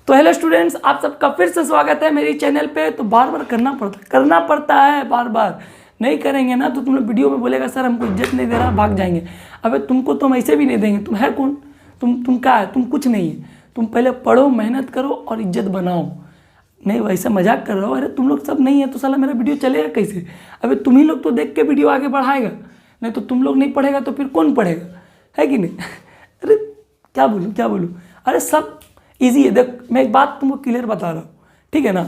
तो hello students, आप सबका फिर से स्वागत है मेरी चैनल पे। तो बार बार करना पड़ता है बार बार। नहीं करेंगे ना तो तुम लोग वीडियो में बोलेगा सर हमको इज्जत नहीं दे रहा, भाग जाएंगे। अबे तुमको तो हम ऐसे भी नहीं देंगे। तुम है कौन? तुम क्या है? तुम कुछ नहीं है। तुम पहले पढ़ो, मेहनत करो और इज्जत बनाओ। नहीं वैसे मजाक कर रहा हो। अरे तुम लोग सब नहीं है तो साला मेरा वीडियो चलेगा कैसे? अबे तुम ही लोग तो देख के वीडियो आगे बढ़ाएगा, नहीं तो तुम लोग नहीं पढ़ेगा तो फिर कौन पढ़ेगा? है कि नहीं? अरे क्या बोलूँ? अरे सब ईजी है। देख मैं एक बात तुमको क्लियर बता रहा हूँ, ठीक है ना।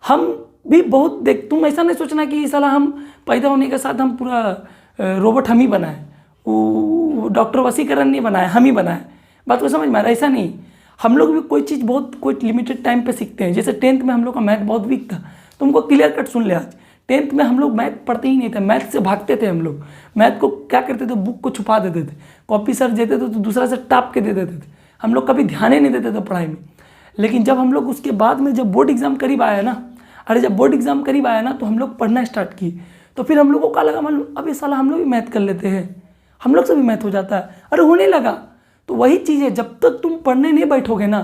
हम भी बहुत देख, तुम ऐसा नहीं सोचना कि साला हम पैदा होने के साथ हम पूरा रोबोट हम ही बनाए, वो डॉक्टर वसीकरण नहीं बनाए, हम ही बनाए। बात को समझ में आ रहा है? ऐसा नहीं। हम लोग भी कोई चीज़ बहुत कोई लिमिटेड टाइम पे सीखते हैं। जैसे 10th में हम लोग का मैथ बहुत वीक था, तुमको क्लियर कट सुन ले। आज 10th में हम लोग मैथ पढ़ते ही नहीं थे, मैथ से भागते थे हम लोग। मैथ को क्या करते थे, बुक को छुपा देते थे, कॉपी सर देते थे तो दूसरा से टाप के दे देते थे। हम लोग कभी ध्यान ही नहीं देते थे पढ़ाई में। लेकिन जब हम लोग उसके बाद में जब बोर्ड एग्जाम करीब आया ना, जब बोर्ड एग्जाम करीब आया ना तो हम लोग पढ़ना स्टार्ट किए। तो फिर हम लोग को क्या लगा, मालूम, अब ये साला हम लोग भी मैथ कर लेते हैं, हम लोग से भी मैथ हो जाता है। अरे होने लगा। तो वही चीज़ है, जब तक तुम पढ़ने नहीं बैठोगे ना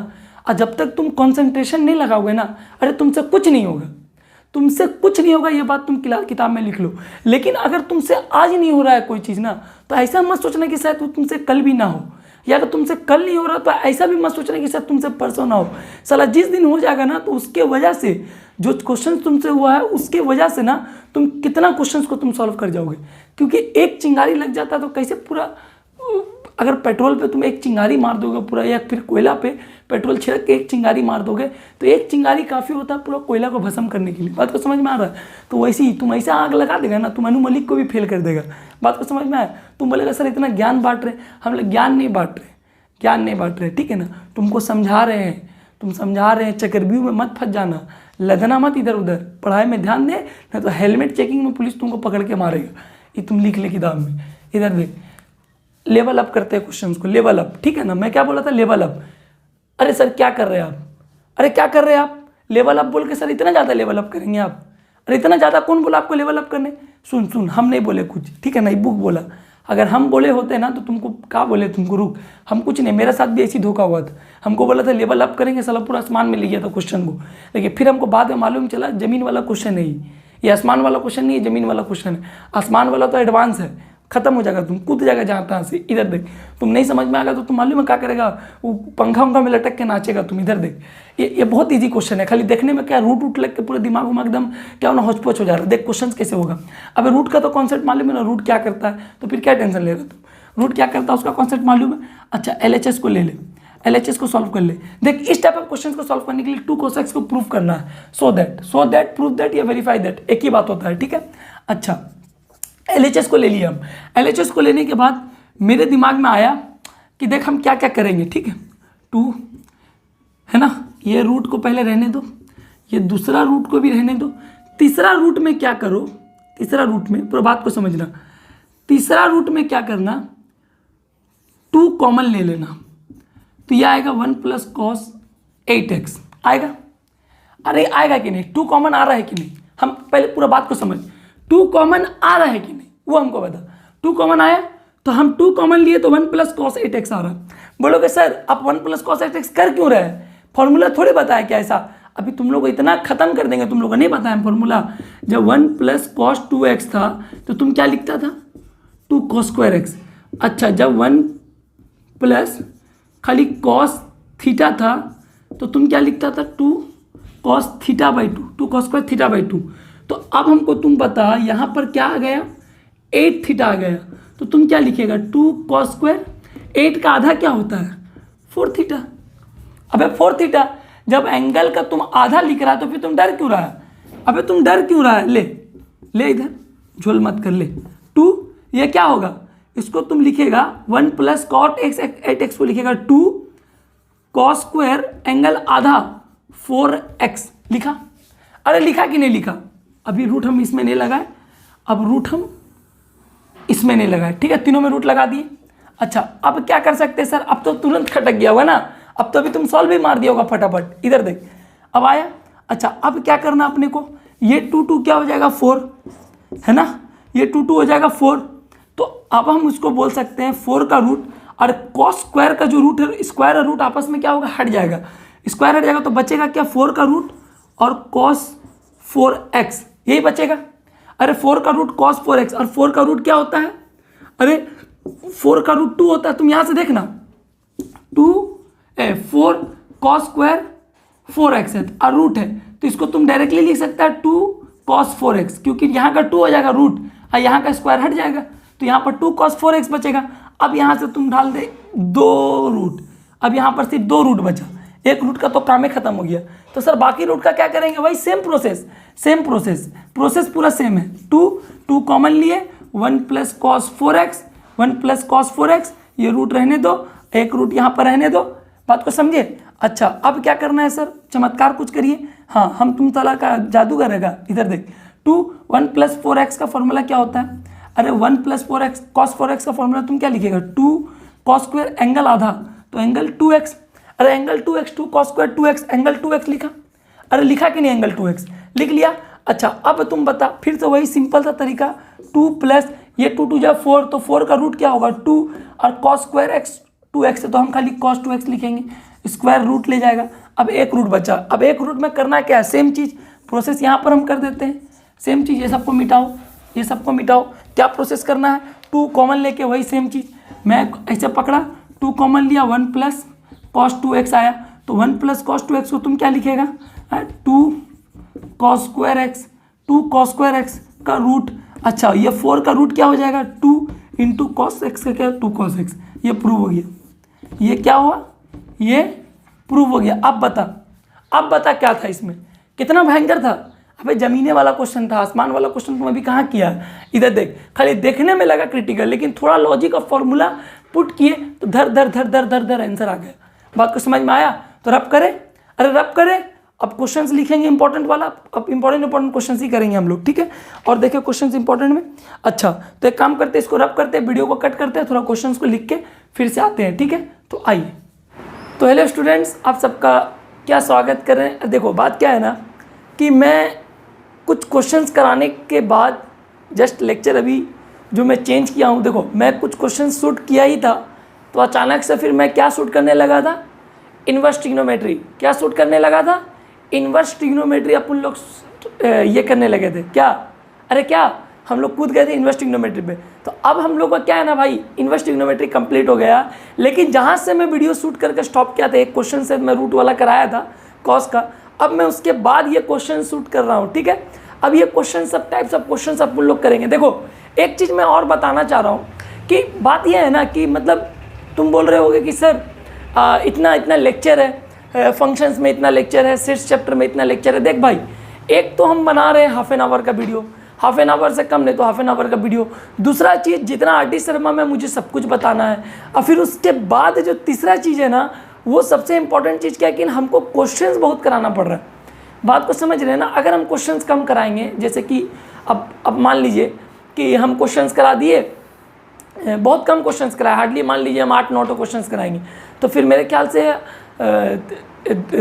और जब तक तुम कंसंट्रेशन नहीं लगाओगे ना, अरे तुमसे कुछ नहीं होगा, तुमसे कुछ नहीं होगा। ये बात तुम किताब में लिख लो। लेकिन अगर तुमसे आज नहीं हो रहा है कोई चीज़ ना, तो ऐसा मत सोचना कि शायद वो तुमसे कल भी ना हो, या अगर तुमसे कल नहीं हो रहा तो ऐसा भी मत सोचना कि शायद तुमसे परसों ना हो। साला जिस दिन हो जाएगा ना तो उसके वजह से जो क्वेश्चन तुमसे हुआ है उसके वजह से ना तुम कितना क्वेश्चंस को तुम सॉल्व कर जाओगे। क्योंकि एक चिंगारी लग जाता है तो कैसे पूरा, अगर पेट्रोल पे तुम एक चिंगारी मार दोगे पूरा, या फिर कोयला पे पेट्रोल छिड़क के एक चिंगारी मार दोगे तो एक चिंगारी काफ़ी होता है पूरा कोयला को भस्म करने के लिए। बात को समझ में आ रहा है? तो वैसे ही तुम ऐसा आग लगा देगा ना, तुम अनु मलिक को भी फेल कर देगा। बात को समझ में आया? तुम बोलेगा सर इतना ज्ञान बांट रहे, हम लोग ज्ञान नहीं बांट रहे, ठीक है ना। तुमको समझा रहे हैं, चक्रव्यूह में मत फंस जाना, लदना मत इधर उधर, पढ़ाई में ध्यान दे, नहीं तो हेलमेट चेकिंग में पुलिस तुमको पकड़ के मारेगा। ये तुम लिख ले किताब में। इधर देख, लेवल अप करते हैं क्वेश्चंस को, लेवल अप, ठीक है ना। मैं क्या बोला था? Level up. अरे सर क्या कर रहे हैं आप? अरे क्या कर रहे हैं आप? लेवल अप बोल के सर इतना ज़्यादा लेवल अप करेंगे आप? अरे इतना ज़्यादा कौन बोला आपको लेवल अप करने? सुन, हम नहीं बोले कुछ, ठीक है ना। ये बुक बोला। अगर हम बोले होते ना तो तुमको क्या बोले, तुमको रुक, हम कुछ नहीं। मेरे साथ भी ऐसी धोखा हुआ था। हमको बोला था लेवल अप करेंगे, साला पूरा आसमान में ले गया था क्वेश्चन को। लेकिन फिर हमको बाद में मालूम चला जमीन वाला क्वेश्चन है ये आसमान वाला क्वेश्चन नहीं है, जमीन वाला क्वेश्चन है। आसमान वाला तो एडवांस है, खत्म हो जाएगा, तुम कूद जाएगा जहाँ तहाँ से। इधर देख, तुम नहीं समझ में आएगा तो तुम मालूम है क्या करेगा, वो पंखा में लटक के नाचेगा तुम। इधर देख, ये बहुत इजी क्वेश्चन है, खाली देखने में क्या रूट लग के पूरा दिमाग उमाग एकदम क्या होना होचपोच हो जा रहा है। देख क्वेश्चन कैसे होगा। अब रूट का तो कॉन्सेप्ट मालूम है ना, रूट क्या करता है, तो फिर क्या टेंशन ले रहे हो तुम? रूट क्या करता है उसका कॉन्सेप्ट मालूम है। अच्छा LHS को ले ले, LHS को सॉल्व कर ले। देख इस टाइप ऑफ क्वेश्चन को सॉल्व करने के लिए 2 cos x को प्रूव करना है। सो दैट प्रूव दैट या वेरीफाई दैट, एक ही बात होता है, ठीक है। अच्छा LHS को ले लिया हम। LHS को लेने के बाद मेरे दिमाग में आया कि देख हम क्या क्या करेंगे, ठीक है। 2 है ना, ये रूट को पहले रहने दो, ये दूसरा रूट को भी रहने दो। तीसरा रूट में क्या करो, तीसरा रूट में पूरा बात को समझना। तीसरा रूट में क्या करना, 2 कॉमन ले लेना, तो यह आएगा 1 + cos 8x आएगा। अरे आएगा कि नहीं? 2 कॉमन आ रहा है कि नहीं? हम पहले पूरा बात को समझ। 2 कॉमन आ रहा है कि नहीं वो हमको बता। 2 कॉमन आया तो हम 2 कॉमन लिए तो 1 + cos 8x आ रहा। बोलोगे सर आप 1 + cos 8x कर क्यों रहे हैं? फॉर्मूला थोड़ी बताया क्या ऐसा? अभी तुम लोग को इतना खत्म कर देंगे, तुम लोग को नहीं पता है फॉर्मूला। जब 1 + cos 2x था तो तुम क्या लिखता था? 2 cos square x। अच्छा जब 1 + खाली cos थीटा था तो तुम क्या लिखता था? 2 cos θ/2, 2 cos square θ/2। तो अब हमको तुम बता यहाँ पर क्या आ गया? 8 थीटा आ गया। तो तुम क्या लिखेगा? 2 cos square 8 का आधा क्या होता है? 4 थीटा। अबे 4 थीटा जब एंगल का तुम आधा लिख रहा है तो फिर तुम डर क्यों रहा है? अबे तुम डर क्यों रहा है? ले इधर झोल मत कर ले। 2 ये क्या होगा? इसको तुम लिखेगा 1 + cot x 8x को लिखेगा 2 cos square एंगल आधा 4x लिखा। अरे लिखा कि नहीं लिखा? अभी रूट हम इसमें नहीं लगाए, अब रूट हम इसमें नहीं लगाए, ठीक है। तीनों में रूट लगा दिए। अच्छा अब क्या कर सकते हैं सर? अब तो तुरंत खटक गया होगा ना, अब तो अभी तुम सॉल्व भी मार दिया होगा फटाफट। इधर देख अब आया। अच्छा अब क्या करना अपने को, ये 2 क्या हो जाएगा? 4 है ना, ये 2 हो जाएगा 4। तो अब हम उसको बोल सकते हैं 4 का रूट और cos स्क्वायर का जो रूट है, स्क्वायर और रूट आपस में क्या होगा? हट जाएगा। स्क्वायर हट जाएगा तो बचेगा क्या, 4 का रूट और cos 4x, यही बचेगा। अरे 4 का रूट cos 4x, और 4 का रूट क्या होता है, अरे 4 का रूट 2 होता है। तुम यहाँ से देखना 4 cos स्क्वायर 4x है और रूट है, तो इसको तुम डायरेक्टली लिख सकता है 2 cos 4x, क्योंकि यहाँ का 2 हो जाएगा रूट और यहाँ का स्क्वायर हट जाएगा, तो यहाँ पर 2 cos 4x बचेगा। अब यहाँ से तुम डाल दे 2 रूट, अब यहाँ पर सिर्फ 2 रूट बचा, एक रूट का तो काम ही खत्म हो गया। तो सर बाकी रूट का क्या करेंगे, वही सेम प्रोसेस पूरा सेम है। 2 कॉमन लिए, 1 + cos 4x, 1 + cos 4x, ये रूट रहने दो, एक रूट यहाँ पर रहने दो, बात को समझे। अच्छा अब क्या करना है सर, चमत्कार कुछ करिए। हाँ हम तुम तला का जादूगर रहेगा, इधर देख 1 + 4x का फॉर्मूला क्या होता है, अरे 1 + 4x cos 4x का फॉर्मूला तुम क्या लिखेगा, 2 cos स्क्वायर एंगल आधा, तो एंगल 2x, अरे angle 2x, 2 cos square 2x, angle 2x लिखा, अरे लिखा कि नहीं, एंगल 2x लिख लिया। अच्छा अब तुम बता, फिर तो वही सिंपल सा तरीका, 2 प्लस ये 2 2 जा 4, तो 4 का रूट क्या होगा 2, और cos स्क्वायर x 2x है तो हम खाली cos 2x लिखेंगे, स्क्वायर रूट ले जाएगा। अब एक रूट बचा, अब एक रूट में करना क्या है, सेम चीज़ प्रोसेस यहाँ पर हम कर देते हैं, सेम चीज़, ये सबको मिटाओ, ये सबको मिटाओ, क्या प्रोसेस करना है, 2 कॉमन लेके वही सेम चीज़, मैं ऐसे पकड़ा 2 कॉमन लिया, 1 + cos 2x आया, तो 1 + cos 2x को तुम क्या लिखेगा, 2 cos square x, 2 cos square x का रूट। अच्छा ये 4 का रूट क्या हो जाएगा, 2 × cos x का क्या, 2 cos x, ये प्रूव हो गया, ये क्या हुआ, ये प्रूव हो गया। अब बता क्या था इसमें, कितना भयंकर था, अबे जमीने वाला क्वेश्चन था, आसमान वाला क्वेश्चन तुम अभी कहाँ किया, इधर देख, खाली देखने में लगा क्रिटिकल, लेकिन थोड़ा लॉजिक और फॉर्मूला पुट किए तो धर आंसर आ गया। बात को समझ में आया, तो रब करे, अरे रब करे, अब क्वेश्चंस लिखेंगे इंपॉर्टेंट वाला, अब इंपॉर्टेंट क्वेश्चंस ही करेंगे हम लोग, ठीक है। और देखिए क्वेश्चंस इंपॉर्टेंट में, अच्छा तो एक काम करते हैं, इसको रब करते हैं, वीडियो को कट करते हैं, थोड़ा क्वेश्चंस को लिख के फिर से आते हैं, ठीक है। तो आइए, तो हेलो स्टूडेंट्स, आप सबका क्या स्वागत कर रहे हैं। देखो बात क्या है ना कि मैं कुछ क्वेश्चंस कराने के बाद जस्ट लेक्चर अभी जो मैं चेंज किया हूँ, देखो मैं कुछ क्वेश्चन शूट किया ही था, तो अचानक से फिर मैं क्या शूट करने लगा था, इन्वर्स ट्रिग्नोमेट्री, क्या शूट करने लगा था, इन्वर्स ट्रिग्नोमेट्री अपन लोग ये करने लगे थे, क्या, अरे क्या हम लोग कूद गए थे इन्वर्स ट्रिग्नोमेट्री पे। तो अब हम लोग का क्या है ना भाई, इन्वर्स ट्रिग्नोमेट्री कंप्लीट हो गया, लेकिन जहाँ से मैं वीडियो शूट करके स्टॉप किया था, एक क्वेश्चन से मैं रूट वाला कराया था कॉस का, अब मैं उसके बाद ये क्वेश्चन शूट कर रहा हूँ, ठीक है। अब ये क्वेश्चन सब टाइप्स ऑफ क्वेश्चन सब हम लोग करेंगे। देखो एक चीज़ मैं और बताना चाह रहा हूँ कि बात यह है ना कि मतलब तुम बोल रहे होगे कि सर इतना लेक्चर है, फंक्शंस में इतना लेक्चर है, सिक्स चैप्टर में इतना लेक्चर है। देख भाई, एक तो हम बना रहे हैं हाफ एन आवर का वीडियो, हाफ एन आवर से कम नहीं तो हाफ एन आवर का वीडियो। दूसरा चीज़, जितना आर टी शर्मा में मुझे सब कुछ बताना है, और फिर उसके बाद जो तीसरा चीज़ है ना, वो सबसे इंपॉर्टेंट चीज़ क्या है कि हमको क्वेश्चंस बहुत कराना पड़ रहा है। बात को समझ रहे हैं ना, अगर हम क्वेश्चंस कम कराएंगे, जैसे कि अब मान लीजिए कि हम क्वेश्चंस करा दिए, बहुत कम क्वेश्चंस कराए, हार्डली मान लीजिए हम 8-9 क्वेश्चंस कराएंगे, तो फिर मेरे ख्याल से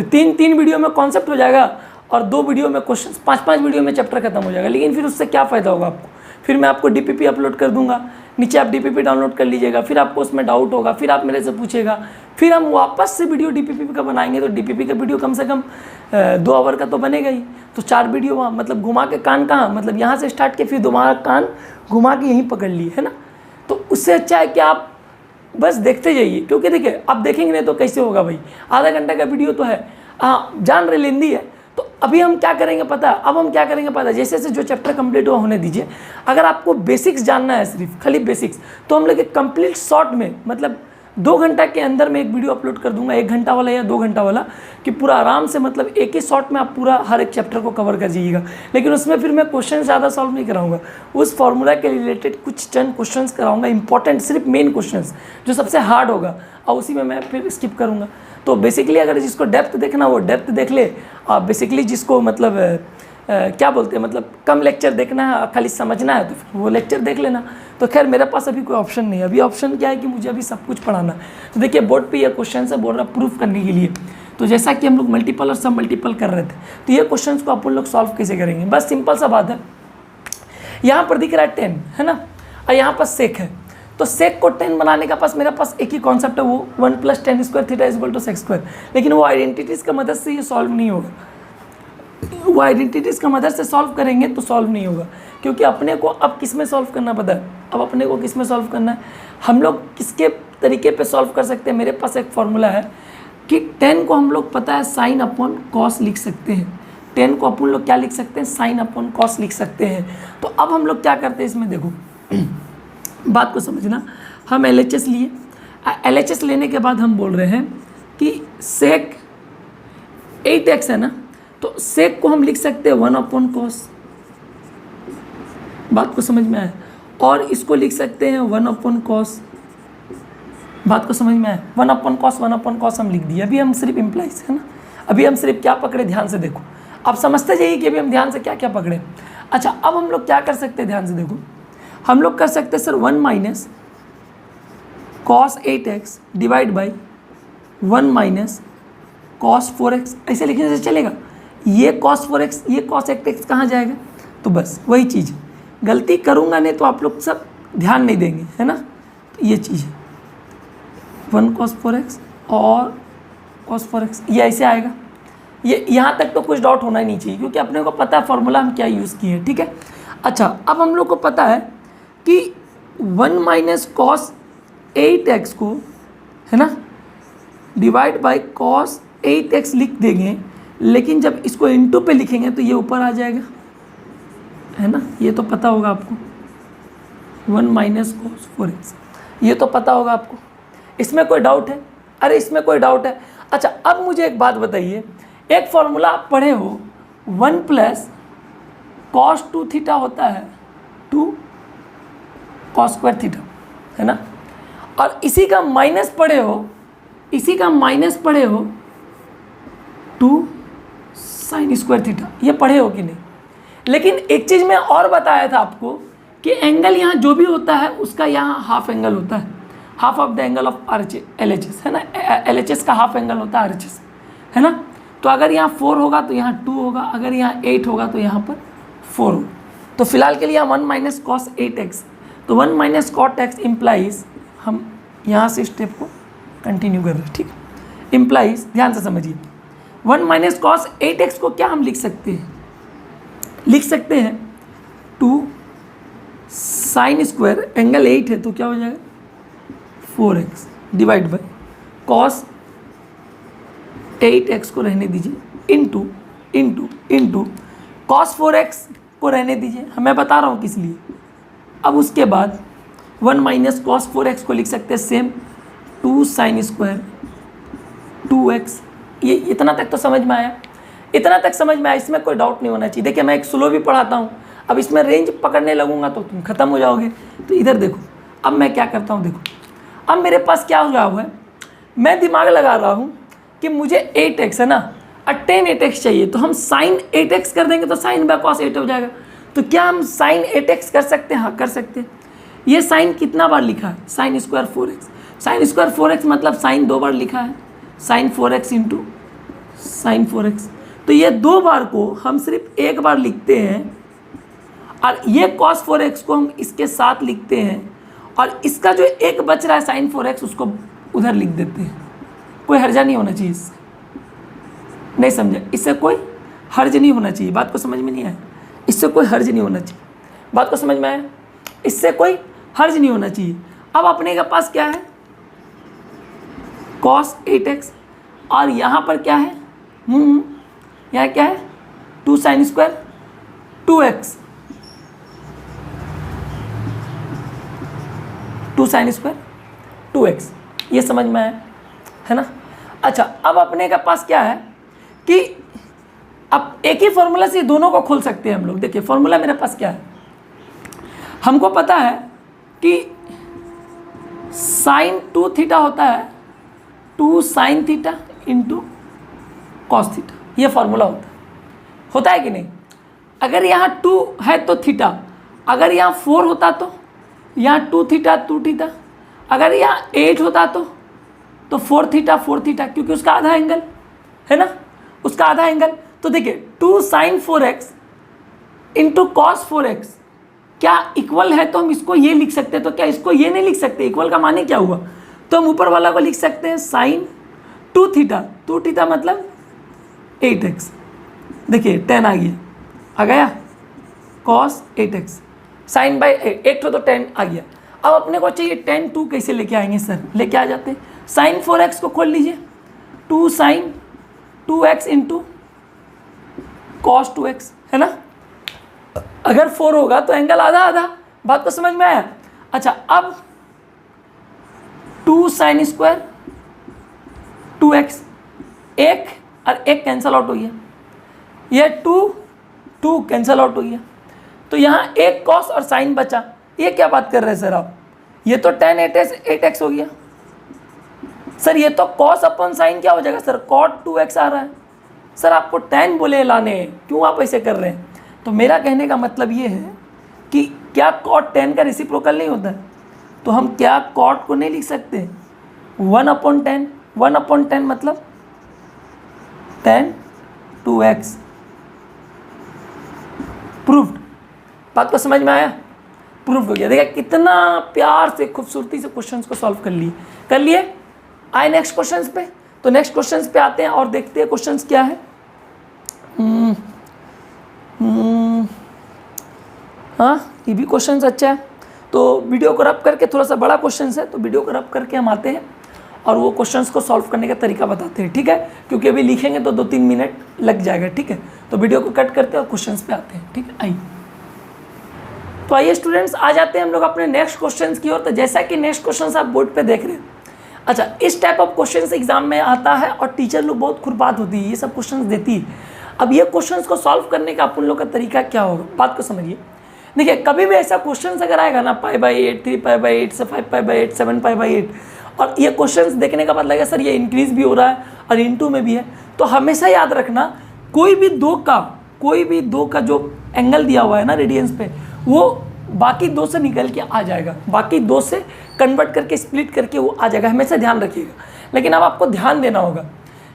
3 वीडियो में कॉन्सेप्ट हो जाएगा और 2 वीडियो में क्वेश्चंस, 5 वीडियो में चैप्टर खत्म हो जाएगा। लेकिन फिर उससे क्या फ़ायदा होगा आपको, फिर मैं आपको डीपीपी अपलोड कर दूंगा, नीचे आप डीपीपी डाउनलोड कर लीजिएगा, फिर आपको उसमें डाउट होगा, फिर आप मेरे से पूछेगा, फिर हम वापस से वीडियो डीपीपी का बनाएंगे, तो डीपीपी का वीडियो कम से कम 2 आवर का तो बनेगा ही, तो 4 वीडियो वहाँ, मतलब घुमा के कान कहाँ, मतलब यहाँ से स्टार्ट के फिर दोबारा कान घुमा के यहीं पकड़ लिए, है ना। तो उससे अच्छा है कि आप बस देखते जाइए, क्योंकि देखिए आप देखेंगे नहीं तो कैसे होगा भाई, आधा घंटा का वीडियो तो है, हाँ जान रहे लेंदी है। तो अभी हम क्या करेंगे पता है, अब हम क्या करेंगे पता है, जैसे जैसे जो चैप्टर कंप्लीट हुआ होने दीजिए। अगर आपको बेसिक्स जानना है, सिर्फ खाली बेसिक्स, तो हम लोग कंप्लीट शॉर्ट में, मतलब 2 घंटा के अंदर मैं एक वीडियो अपलोड कर दूंगा, 1 घंटा वाला या 2 घंटा वाला, कि पूरा आराम से, मतलब एक ही शॉर्ट में आप पूरा हर एक चैप्टर को कवर कर जाइएगा। लेकिन उसमें फिर मैं क्वेश्चन ज़्यादा सॉल्व नहीं कराऊंगा, उस फॉर्मूला के रिलेटेड कुछ चंद क्वेश्चन कराऊंगा, इंपॉर्टेंट, सिर्फ मेन क्वेश्चन जो सबसे हार्ड होगा, और उसी में मैं फिर स्किप करूँगा। तो बेसिकली अगर जिसको डेप्थ देखना वो डेप्थ देख ले, और बेसिकली जिसको मतलब क्या बोलते हैं, मतलब कम लेक्चर देखना है, खाली समझना है, तो फिर वो लेक्चर देख लेना। तो खैर मेरे पास अभी कोई ऑप्शन नहीं है, अभी ऑप्शन क्या है कि मुझे अभी सब कुछ पढ़ाना है। तो देखिए बोर्ड पे ये क्वेश्चन है, बोल रहा प्रूफ करने के लिए। तो जैसा कि हम लोग मल्टीपल और सब मल्टीपल कर रहे थे, तो ये क्वेश्चन को अपन लोग सॉल्व कैसे करेंगे, बस सिंपल सा बात है। यहाँ पर दिख रहा है 10, है ना, और यहाँ पर सेक है, तो सेक को 10 बनाने का पास मेरे पास एक ही कॉन्सेप्ट है, वो 1 + tan square theta equal to sec square. लेकिन वो आइडेंटिटीज़ का मदद से ये सॉल्व नहीं होगा, वो आइडेंटिटीज़ का मदद से सॉल्व करेंगे तो सॉल्व नहीं होगा, क्योंकि अपने को अब किस में सॉल्व करना पता है, अब अपने को किस में सॉल्व करना है, हम लोग किसके तरीके पे सॉल्व कर सकते हैं। मेरे पास एक फॉर्मूला है कि 10 को हम लोग पता है साइन अपॉन कॉस लिख सकते हैं, 10 को अपन लोग क्या लिख सकते हैं, साइन अपॉन कॉस लिख सकते हैं। तो अब हम लोग क्या करते हैं इसमें, देखो बात को समझना, हम LHS लिए, LHS लेने के बाद हम बोल रहे हैं कि सेक 8x है ना, तो सेक को हम लिख सकते हैं 1/cos, बात को समझ में आया, और इसको लिख सकते हैं 1/cos, बात को समझ में आया, 1/cos हम लिख दिए। अभी हम सिर्फ इम्प्लाइज है ना, अभी हम सिर्फ क्या पकड़े, ध्यान से देखो, अब समझते जाइए कि अभी हम ध्यान से क्या क्या पकड़े। अच्छा, अब हम लोग क्या कर सकते हैं, ध्यान से देखो, हम लोग कर सकते हैं sir 1 - cos 8x divide by 1 - cos 4x, ऐसे लिखने से चलेगा। ये cos 4x, ये cos 8x कहाँ जाएगा, तो बस वही चीज़, गलती करूँगा नहीं तो आप लोग सब ध्यान नहीं देंगे, है ना। तो ये चीज़ है 1 cos 4x और cos 4x, ये ऐसे आएगा। ये यहाँ तक तो कुछ डाउट होना ही नहीं चाहिए, क्योंकि अपने को पता है फॉर्मूला हम क्या यूज़ किए हैं, ठीक है। अच्छा, अब हम लोग को पता है कि 1 - cos 8x को, है ना, डिवाइड बाई cos 8x लिख देंगे, लेकिन जब इसको इंटू पे लिखेंगे तो ये ऊपर आ जाएगा, है ना, ये तो पता होगा आपको, 1 - cos 4x, ये तो पता होगा आपको, इसमें कोई डाउट है, अरे इसमें कोई डाउट है। अच्छा, अब मुझे एक बात बताइए, एक फॉर्मूला आप पढ़े हो 1 + cos 2 थीटा होता है 2 cos स्क्वायर थीटा, है ना, और इसी का माइनस पढ़े हो, इसी का माइनस पढ़े हो 2 sin स्क्वायर थीटा, ये पढ़े हो कि नहीं। लेकिन एक चीज़ मैं और बताया था आपको कि एंगल यहाँ जो भी होता है उसका यहाँ हाफ एंगल होता है, half of the angle of LHS, है ना, LHS का हाफ एंगल होता है RHS, है ना। तो अगर यहाँ 4 होगा तो यहाँ 2 होगा, अगर यहाँ 8 होगा तो यहाँ पर 4 होगा। तो फिलहाल के लिए 1 - cos 8x, तो 1 - cot x इम्प्लाइज, हम यहाँ से स्टेप को कंटिन्यू कर रहे हैं, ठीक है। इम्प्लाइज, ध्यान से समझिए, 1 - cos 8x को क्या हम लिख सकते हैं, लिख सकते हैं 2 sin स्क्वायर, एंगल 8 है तो क्या हो जाएगा 4x divide by cos 8x को रहने दीजिए इंटू cos 4x को रहने दीजिए, मैं बता रहा हूँ किस लिए। अब उसके बाद 1 - cos 4x को लिख सकते हैं सेम 2 sin स्क्वायर 2x, ये इतना तक तो समझ में आया, इतना तक समझ में आया, इसमें कोई डाउट नहीं होना चाहिए। देखिए मैं एक स्लो भी पढ़ाता हूँ, अब इसमें रेंज पकड़ने लगूंगा तो तुम खत्म हो जाओगे। तो इधर देखो, अब मैं क्या करता हूँ, देखो अब मेरे पास क्या हो हुआ है, मैं दिमाग लगा रहा हूँ कि मुझे 8x है ना, और tan 8x चाहिए, तो हम sin 8x कर देंगे तो sin बाय cos 8 हो जाएगा। तो क्या हम sin 8x कर सकते हैं, हाँ कर सकते हैं। ये sin कितना बार लिखा है, sin square 4x, sin square 4x मतलब sin 2 बार लिखा है, sin 4x into sin 4x, तो ये 2 बार को हम सिर्फ 1 बार लिखते हैं, और ये cos 4x को हम इसके साथ लिखते हैं, और इसका जो एक बच रहा है sin 4x उसको उधर लिख देते हैं। कोई हर्जा नहीं होना चाहिए इससे, नहीं समझे, इससे कोई हर्ज नहीं होना चाहिए, बात को समझ में नहीं आया, इससे कोई हर्ज नहीं होना चाहिए, बात को समझ में आया, इससे कोई हर्ज नहीं होना चाहिए। अब अपने के पास क्या है cos 8x, और यहाँ पर क्या है, यहाँ क्या है 2 sin square 2x, 2 sin square 2x, ये समझ में आया, है ना। अच्छा, अब अपने के पास क्या है कि अब एक ही फॉर्मूला से दोनों को खोल सकते हैं हम लोग। देखिए फॉर्मूला मेरे पास क्या है, हमको पता है कि sin 2 थीटा होता है 2 sin theta into cos theta, ये फॉर्मूला होता है कि नहीं। अगर यहाँ 2 है तो थीटा, अगर यहाँ 4 होता तो यहाँ 2 थीटा 2 थीटा, अगर यहाँ 8 होता तो 4 थीटा 4 थीटा, क्योंकि उसका आधा एंगल है ना, उसका आधा एंगल। तो देखिए 2 sin 4x into cos 4x क्या इक्वल है तो हम इसको ये लिख सकते हैं, तो क्या इसको ये नहीं लिख सकते? इक्वल का माने क्या हुआ? तो हम ऊपर वाला को लिख सकते हैं साइन 2 थीटा, 2 थीटा मतलब 8x। देखिए 10 आ गया कॉस 8x साइन बाई 8 तो 10 आ गया। अब अपने को चाहिए tan 2 कैसे लेके आएंगे सर? लेके आ जाते हैं, साइन 4x को खोल लीजिए, 2 sign 2x into cos 2x, है ना। अगर 4 होगा तो एंगल आधा आधा, बात तो समझ में आया। अच्छा अब 2 साइन स्क्वायर 2x, एक और एक कैंसल आउट हो गया, यह 2 कैंसल आउट हो गया, तो यहाँ एक कॉस और साइन बचा। ये क्या बात कर रहे हैं सर आप? ये तो tan 8x हो गया सर, ये तो कॉस अपॉन साइन क्या हो जाएगा सर? cot 2x आ रहा है सर, आपको tan बोले लाने, क्यों आप ऐसे कर रहे हैं? तो मेरा कहने का मतलब ये है कि क्या cot tan का रेसिप्रोकल नहीं होता है? तो हम क्या cot को नहीं लिख सकते 1/10? 1/10 मतलब tan 2x। प्रूव्ड, बात को समझ में आया? प्रूफ हो गया। देखिए कितना प्यार से खूबसूरती से क्वेश्चंस को सॉल्व कर लिए। आए नेक्स्ट क्वेश्चंस पे। तो नेक्स्ट क्वेश्चंस पे आते हैं और देखते हैं क्वेश्चंस क्या है। हाँ ये भी क्वेश्चंस अच्छा है, तो वीडियो को रब करके, थोड़ा सा बड़ा क्वेश्चंस है तो वीडियो को रब करके हम आते हैं और वो क्वेश्चंस को सॉल्व करने का तरीका बताते हैं, ठीक है। क्योंकि अभी लिखेंगे तो 2-3 मिनट लग जाएगा, ठीक है। तो वीडियो को कट करते हैं और क्वेश्चंस पे आते हैं, ठीक है। आइए तो आइए स्टूडेंट्स, आ जाते हैं हम लोग अपने नेक्स्ट क्वेश्चंस की ओर। तो जैसा कि नेक्स्ट क्वेश्चंस आप बोर्ड पे देख रहे हैं, अच्छा इस टाइप ऑफ क्वेश्चंस एग्जाम में आता है और टीचर लोग बहुत खुरपात होती है, ये सब क्वेश्चंस देती है। अब ये क्वेश्चंस को सॉल्व करने का अपन लोग का तरीका क्या होगा, बात को समझिए। देखिए कभी भी ऐसा क्वेश्चन अगर आएगा ना π/8, 3π/8 से 5π/8, 7π/8, और ये क्वेश्चंस देखने का बाद लगेगा सर ये इंक्रीज भी हो रहा है और इनटू में भी है, तो हमेशा याद रखना कोई भी दो का जो एंगल दिया हुआ है ना रेडियंस पे, वो बाकी 2 से निकल के आ जाएगा, बाकी 2 से कन्वर्ट करके स्प्लिट करके वो आ जाएगा, हमेशा ध्यान रखिएगा। लेकिन अब आपको ध्यान देना होगा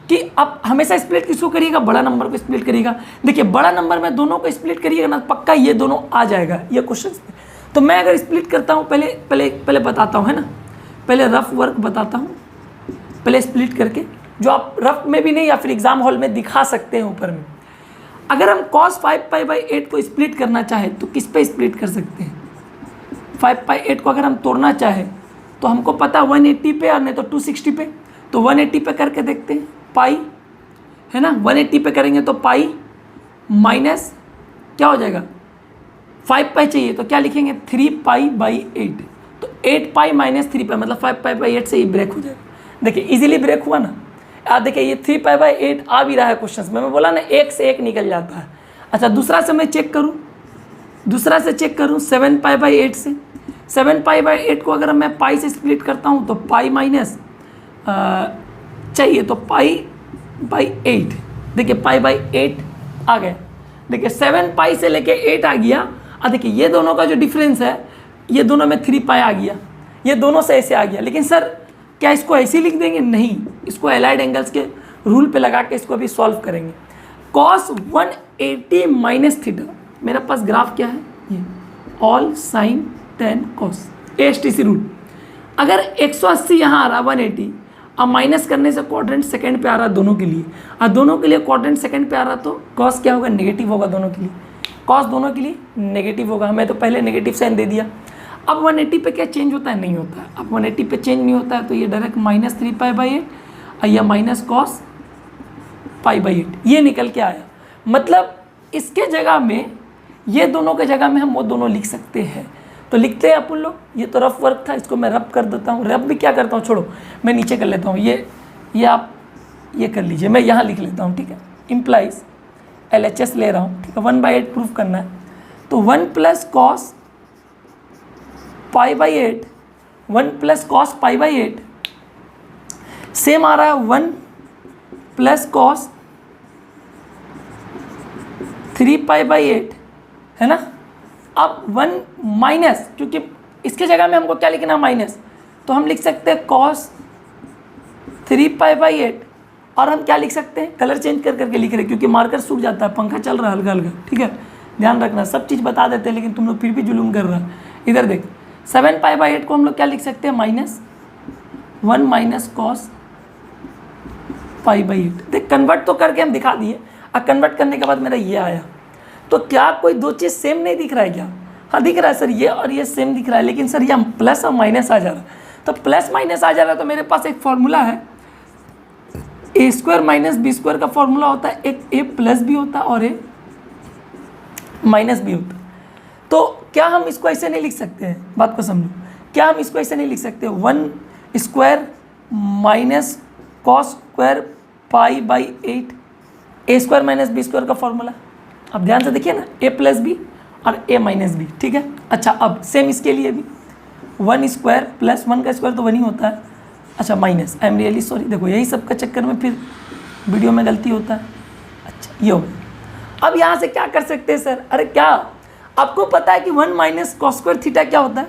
कि आप हमेशा स्प्लिट किसको करिएगा, बड़ा नंबर को स्प्लिट करिएगा। देखिए बड़ा नंबर में दोनों को स्प्लिट करिएगा ना, पक्का ये दोनों आ जाएगा ये क्वेश्चन पे। तो मैं अगर स्प्लिट करता हूँ, पहले बताता हूँ, है ना, पहले रफ वर्क बताता हूँ, पहले स्प्लिट करके, जो आप रफ में भी नहीं या फिर एग्जाम हॉल में दिखा सकते हैं ऊपर में। अगर हम cos 5π/8 को स्प्लिट करना चाहें तो किस पे स्प्लिट कर सकते हैं? 5/8 को अगर हम तोड़ना चाहें तो हमको पता 180 पे और नहीं तो 260 पे, तो 180 पे करके देखते हैं, पाई है ना, 180 पे करेंगे तो पाई माइनस क्या हो जाएगा, 5π चाहिए तो क्या लिखेंगे 3π/8, तो 8π माइनस 3π मतलब 5π/8 से ही ब्रेक हो जाएगा। देखिए इजीली ब्रेक हुआ ना। देखिए ये 3π/8 आ भी रहा है क्वेश्चन में, मैं बोला ना एक से एक निकल जाता है। अच्छा दूसरा से मैं चेक करूँ, 7π/8 से, 7π/8 को अगर मैं पाई से स्प्लिट करता हूँ तो पाई माइनस चाहिए तो π/8, देखिए π/8 आ गए। देखिए 7π से लेके 8 आ गया। देखिए ये दोनों का जो डिफरेंस है, ये दोनों में 3π आ गया, ये दोनों से ऐसे आ गया। लेकिन सर क्या इसको ऐसे ही लिख देंगे? नहीं, इसको एलाइड एंगल्स के रूल पे लगा के इसको अभी सॉल्व करेंगे। cos 180 माइनस थीटा, मेरे पास ग्राफ क्या है ये, all sine tan cos, ASTC rule. अगर 180 यहाँ आ रहा 180, अब माइनस करने से क्वाड्रेंट सेकंड पे आ रहा दोनों के लिए, और दोनों के लिए क्वाड्रेंट सेकंड पे आ रहा तो cos क्या होगा, नेगेटिव होगा दोनों के लिए, cos दोनों के लिए नेगेटिव होगा। हमें तो पहले नेगेटिव साइन दे दिया। अब 180 पे क्या चेंज होता है? नहीं होता है। अब 180 पे चेंज नहीं होता है तो ये डायरेक्ट माइनस 3π/8 और यह माइनस cos π/8 ये निकल के आया। मतलब इसके जगह में, ये दोनों के जगह में हम वो दोनों लिख सकते हैं। तो लिखते हैं अपन लोग, ये तो रफ वर्क था, इसको मैं रब कर देता हूँ। रब भी क्या करता हूँ, छोड़ो मैं नीचे कर लेता हूँ, ये आप ये कर लीजिए, मैं यहाँ लिख लेता हूँ, ठीक है। इम्प्लाइज LHS ले रहा हूँ, ठीक है। 1/8 प्रूफ करना है तो 1 + cos π/8, 1 + cos π/8 सेम आ रहा है 1 + cos 3π/8, है ना। अब 1 माइनस, क्योंकि इसके जगह में हमको क्या लिखना माइनस, तो हम लिख सकते हैं cos 3π/8, और हम क्या लिख सकते हैं, कलर चेंज कर करके लिख रहे हैं क्योंकि मार्कर सूख जाता है, पंखा चल रहा है हल्का हल्का, ठीक है। ध्यान रखना, सब चीज़ बता देते हैं लेकिन तुम लोग फिर भी जुलूम कर रहा है। इधर देख 7π/8 को हम लोग क्या लिख सकते हैं, -1 माइनस कॉस π/8। देख कन्वर्ट तो करके हम दिखा दिए, अब कन्वर्ट करने के बाद मेरा ये आया। तो क्या कोई दो चीज़ सेम नहीं दिख रहा है क्या? हाँ दिख रहा है सर, ये और ये सेम दिख रहा है, लेकिन सर ये प्लस और माइनस आ जा रहा है। तो प्लस माइनस आ जा रहा है तो मेरे पास एक फॉर्मूला है, a² - b² का फॉर्मूला होता है, एक a+ भी होता है और a- भी होता है। तो क्या हम इसको ऐसे नहीं लिख सकते हैं, बात को समझो, क्या हम इसको ऐसे नहीं लिख सकते 1² माइनस cos² π/8 a² - b² का फॉर्मूला। अब ध्यान से देखिए ना, a+ b और a- b, ठीक है। अच्छा अब सेम इसके लिए भी 1² + 1 का स्क्वायर तो 1 ही होता है, अच्छा minus, I am really sorry, देखो यही सब का चक्कर में फिर वीडियो में गलती होता है। अच्छा ये हो गया। अब यहाँ से क्या कर सकते हैं सर, अरे क्या आपको पता है कि 1 माइनस cos² थीटा क्या होता है?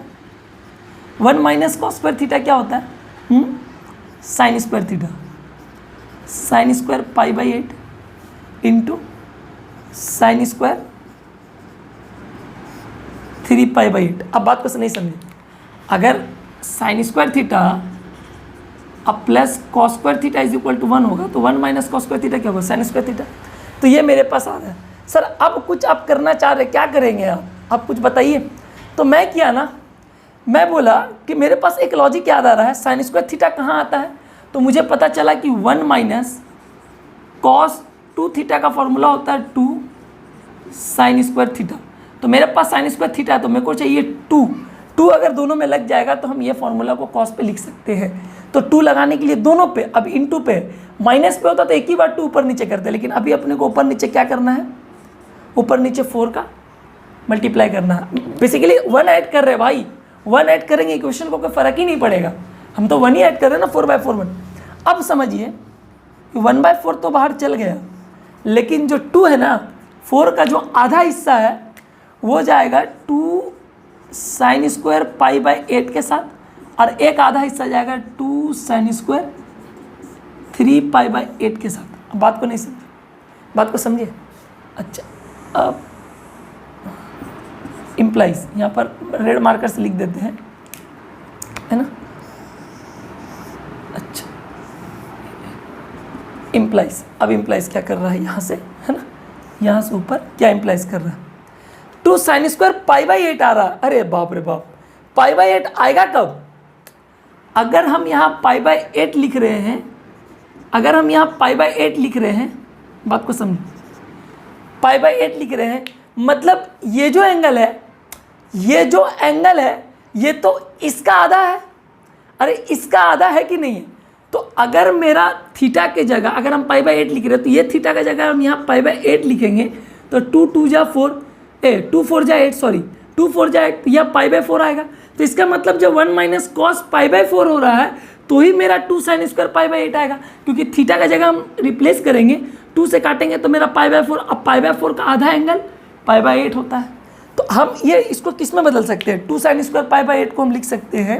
1 माइनस cos² थीटा क्या होता है? sin² theta, sin² π/8 into sin² 3π/8। अब बात को नहीं समझे, अगर sin² थीटा अब प्लस cos² थीटा = 1 होगा तो 1 माइनस cos² थीटा क्या होगा, sin² थीटा। तो ये मेरे पास आ रहा है। सर अब कुछ आप करना चाह रहे, क्या करेंगे आप कुछ बताइए। तो मैं किया ना, मैं बोला कि मेरे पास एक लॉजिक याद आ रहा है, sin² थीटा कहाँ आता है, तो मुझे पता चला कि 1 माइनस cos² थीटा का फॉर्मूला होता है 2 sin² थीटा। तो मेरे पास sin² थीटा है तो मेरे को चाहिए 2 अगर दोनों में लग जाएगा तो हम ये फॉर्मूला को cos पे लिख सकते हैं। तो 2 लगाने के लिए दोनों पे, अब इंटू पे, माइनस पे होता तो एक ही बार 2 ऊपर नीचे करते, लेकिन अभी अपने को ऊपर नीचे क्या करना है, ऊपर नीचे 4 का मल्टीप्लाई करना है। बेसिकली 1 ऐड कर रहे भाई, 1 ऐड करेंगे इक्वेशन को कोई फ़र्क ही नहीं पड़ेगा, हम तो 1 ही ऐड कर रहे हैं ना, 4/4 1। अब समझिए 1/4 तो बाहर चल गया, लेकिन जो 2 है ना, 4 का जो आधा हिस्सा है वो जाएगा 2 sin² π/8 के साथ, और एक आधा हिस्सा जाएगा 2 sin² 3π/8 के साथ। अब बात को नहीं समझे, बात को समझिए। अच्छा अब इम्प्लाइज यहाँ पर रेड मार्कर से लिख देते हैं, है ना। अच्छा इम्प्लाइज, अब इम्प्लाइज क्या कर रहा है यहाँ से, है ना, यहाँ से ऊपर क्या इम्प्लाइज कर रहा है, 2 sin² π/8 आ रहा है। अरे बाप रे बाप, π/8 आएगा कब, अगर हम यहाँ π/8 लिख रहे हैं, अगर हम यहाँ π/8 लिख रहे हैं, बात को समझो, π/8 लिख रहे हैं मतलब ये जो एंगल है, ये जो एंगल है ये तो इसका आधा है। अरे इसका आधा है कि नहीं है, तो अगर मेरा थीटा के जगह अगर हम π/8 लिख रहे हैं तो ये थीटा का जगह हम यहाँ π/8 लिखेंगे तो 2 2 जा 4 2 4 जा 8 सॉरी 2 4 जा 8, यह π/4 आएगा। तो इसका मतलब जब 1 माइनस cos π/4 हो रहा है तो ही मेरा 2 sin² π/8 आएगा, क्योंकि थीटा का जगह हम रिप्लेस करेंगे, 2 से काटेंगे तो मेरा π/4, अब π/4 का आधा एंगल π/8 होता है। तो हम ये इसको किस में बदल सकते हैं, 2 sin² π/8 को हम लिख सकते हैं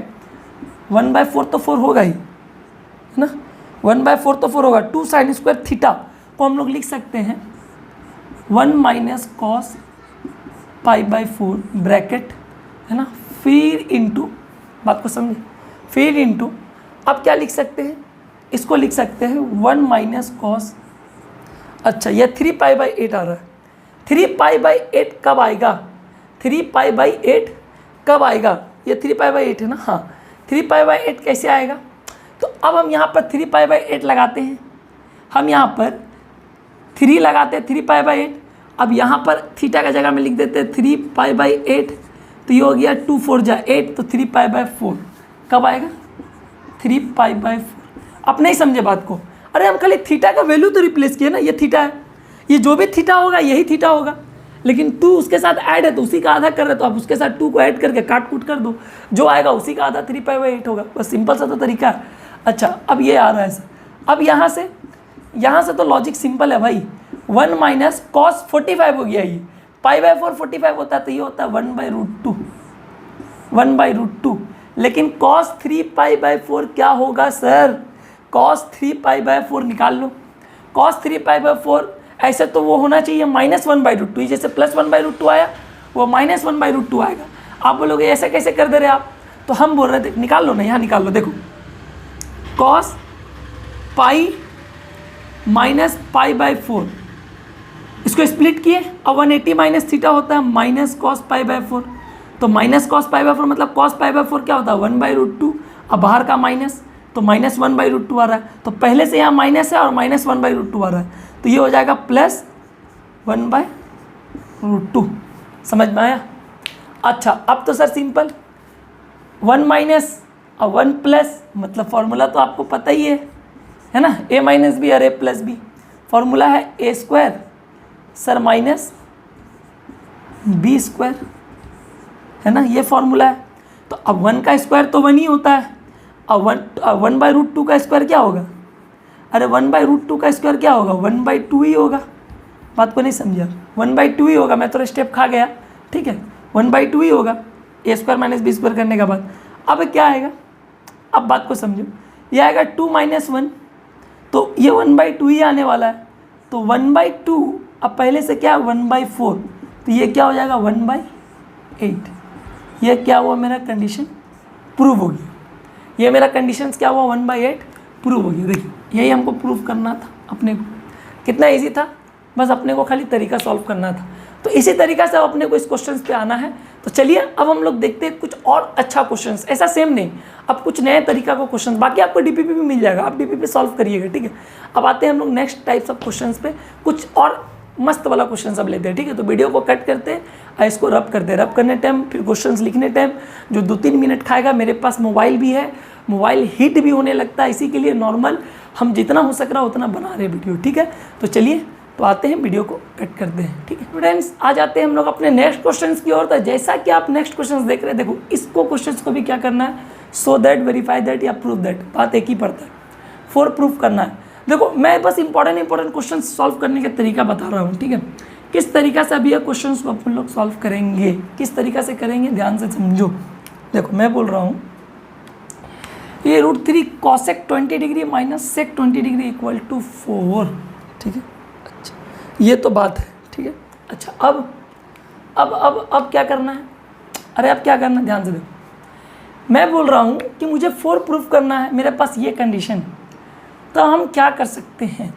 1/4 तो 4 होगा ही, है ना, 1/4 तो 4 होगा। 2 sin² थीटा को हम लोग लिख सकते हैं 1 माइनस cos π/4 ब्रैकेट, है ना, फिर इंटू, बात को समझे, फिर इंटू, अब क्या लिख सकते हैं, इसको लिख सकते हैं 1 माइनस cos, अच्छा यह 3π/8 आ रहा है, 3π/8 कब आएगा, 3π/8 कब आएगा, ये 3π/8 है ना, हाँ 3π/8 कैसे आएगा। तो अब हम यहाँ पर 3π/8 लगाते हैं, हम यहाँ पर 3 लगाते हैं 3π/8, अब यहाँ पर थीटा का जगह में लिख देते हैं 3π/8, तो ये हो गया 2 4 जा 8, तो 3π/4 कब आएगा, 3π/4। आप नहीं समझे बात को, अरे हम खाली थीटा का वैल्यू तो रिप्लेस किए ना, ये थीटा है, ये जो भी थीटा होगा यही थीटा होगा, लेकिन 2 उसके साथ ऐड है तो उसी का आधा कर रहे, तो आप उसके साथ 2 को ऐड करके काट कूट कर दो, जो आएगा उसी का आधा 3π/8 होगा, बस सिंपल सा तो तरीका है। अच्छा अब ये आ रहा है सर, अब यहाँ से तो लॉजिक सिंपल है भाई, 1 माइनस cos 45 हो गया, ये π/4 45 होता है तो ये होता है 1/√2, 1/√2, लेकिन cos 3π/4 क्या होगा सर, cos 3π/4 निकाल लो, cos 3π/4 ऐसे तो वो होना चाहिए -1/√2, जैसे +1/√2 आया वो -1/√2 आएगा। आप बोलोगे ऐसे कैसे कर दे रहे आप, तो हम बोल रहे थे निकाल लो ना, यहाँ निकाल लो, देखो cos pi minus pi by 4, इसको स्प्लिट किए, अब 180 माइनस थीटा होता है माइनस कॉस पाई बाई 4, तो माइनस कॉस पाई बाई 4 मतलब कॉस पाई बाई 4 क्या होता है 1/√2, अब बाहर का माइनस तो -1/√2 आ रहा है, तो पहले से यहाँ माइनस है और -1/√2 आ रहा है, तो ये हो जाएगा +1/√2। समझ में आया? अच्छा अब तो सर सिंपल 1 माइनस और 1 प्लस, मतलब फॉर्मूला तो आपको पता ही है ना, a माइनस बी और a प्लस बी, फॉर्मूला है a² सर माइनस b², है ना, ये फॉर्मूला है। तो अब 1 का स्क्वायर तो 1 ही होता है, अब 1/√2 का स्क्वायर क्या होगा, अरे 1/√2 का स्क्वायर क्या होगा 1/2 ही होगा। बात को नहीं समझा, 1/2 ही होगा, मैं तो स्टेप खा गया, ठीक है 1/2 ही होगा a² माइनस b² करने के बाद। अब क्या आएगा, अब बात को समझो, ये आएगा 2 - 1, तो ये 1/2 ही आने वाला है, तो 1/2 अब पहले से क्या 1/4, तो ये क्या हो जाएगा 1/8। ये क्या हुआ मेरा कंडीशन प्रूव हो गया, ये मेरा कंडीशंस क्या हुआ 1/8 प्रूव हो गया। देखिए यही हमको प्रूव करना था अपने को, कितना इजी था, बस अपने को खाली तरीका सॉल्व करना था। तो इसी तरीका से अब अपने को इस क्वेश्चन पे आना है। तो चलिए अब हम लोग देखते हैं कुछ और अच्छा क्वेश्चन, ऐसा सेम नहीं, अब कुछ नए तरीका का क्वेश्चन, बाकी आपको डीपीपी भी मिल जाएगा, आप डीपीपी सॉल्व करिएगा, ठीक है। अब आते हैं हम लोग नेक्स्ट टाइप्स ऑफ क्वेश्चन पे, कुछ और मस्त वाला क्वेश्चन सब लेते हैं, ठीक है। तो वीडियो को कट करते हैं, इसको रब करते हैं, रब करने टाइम फिर क्वेश्चंस लिखने टाइम जो 2-3 मिनट खाएगा, मेरे पास मोबाइल भी है, मोबाइल हीट भी होने लगता है, इसी के लिए नॉर्मल हम जितना हो सक रहा उतना बना रहे वीडियो, ठीक है। तो चलिए तो आते हैं वीडियो को कट करते हैं, ठीक है स्टूडेंट्स। आ जाते हैं हम लोग अपने नेक्स्ट क्वेश्चंस की ओर। तो जैसा कि आप नेक्स्ट क्वेश्चंस देख रहे हैं, देखो इसको क्वेश्चंस को भी क्या करना है, सो दैट, वेरीफाई दैट या प्रूव दैट, बात एक ही पड़ता है, फॉर प्रूफ करना है। देखो मैं बस इंपॉर्टेंट क्वेश्चन सॉल्व करने का तरीका बता रहा हूँ, ठीक है। किस तरीका से अभी ये क्वेश्चन को अपन लोग सॉल्व करेंगे, किस तरीका से करेंगे, ध्यान से समझो। देखो मैं बोल रहा हूँ ये √3 cosec 20 degree minus sec 20 degree equal to 4, ठीक है। अच्छा ये तो बात है, ठीक है। अच्छा अब क्या करना है, अरे अब क्या करना है, ध्यान से देखो। मैं बोल रहा हूँ कि मुझे 4 प्रूफ करना है, मेरे पास ये कंडीशन, तो हम क्या कर सकते हैं,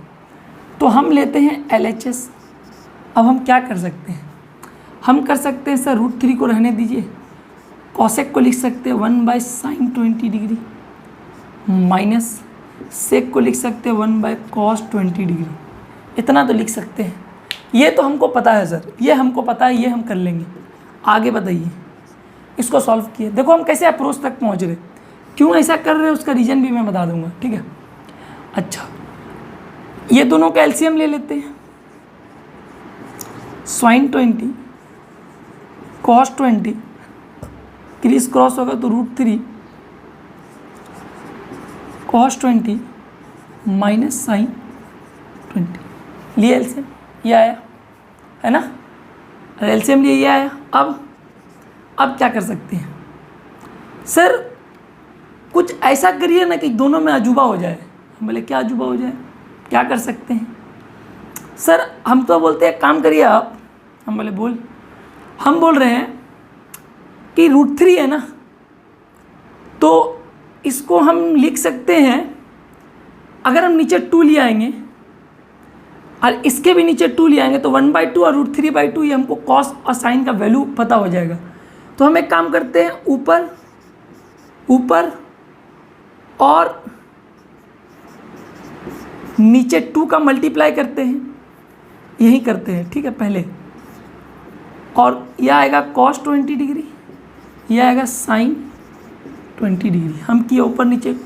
तो हम लेते हैं LHS। अब हम क्या कर सकते हैं, हम कर सकते हैं सर √3 को रहने दीजिए, कॉसेक को लिख सकते हैं 1/sin 20 डिग्री माइनस सेक को लिख सकते हैं 1/cos 20 डिग्री, इतना तो लिख सकते हैं। ये तो हमको पता है सर, ये हमको पता है, ये हम कर लेंगे। आगे बताइए, इसको सॉल्व किए, देखो हम कैसे अप्रोच तक पहुँच रहे, क्यों ऐसा कर रहे हैं उसका रीज़न भी मैं बता दूंगा, ठीक है। अच्छा ये दोनों का एलसीएम ले लेते हैं, sin 20 cos 20 क्रिस क्रॉस होगा तो √3 cos 20 माइनस sin 20, लिए एलसीएम, ये आया है ना, एलसीएम लिए ये आया। अब क्या कर सकते हैं सर, कुछ ऐसा करिए ना कि दोनों में अजूबा हो जाए। हम बोले क्या अजूबा हो जाए, क्या कर सकते हैं सर, हम तो बोलते हैं काम करिए आप, हम बोले बोल, हम बोल रहे हैं कि √3 है ना, तो इसको हम लिख सकते हैं, अगर हम नीचे 2 ले आएंगे और इसके भी नीचे 2 ले आएंगे तो 1/2 और √3/2 ये हमको कॉस और साइन का वैल्यू पता हो जाएगा। तो हम एक काम करते हैं, ऊपर और नीचे 2 का मल्टीप्लाई करते हैं, यही करते हैं, ठीक है पहले, और यह आएगा cos 20 डिग्री, यह आएगा sin 20 डिग्री। हम किए ऊपर नीचे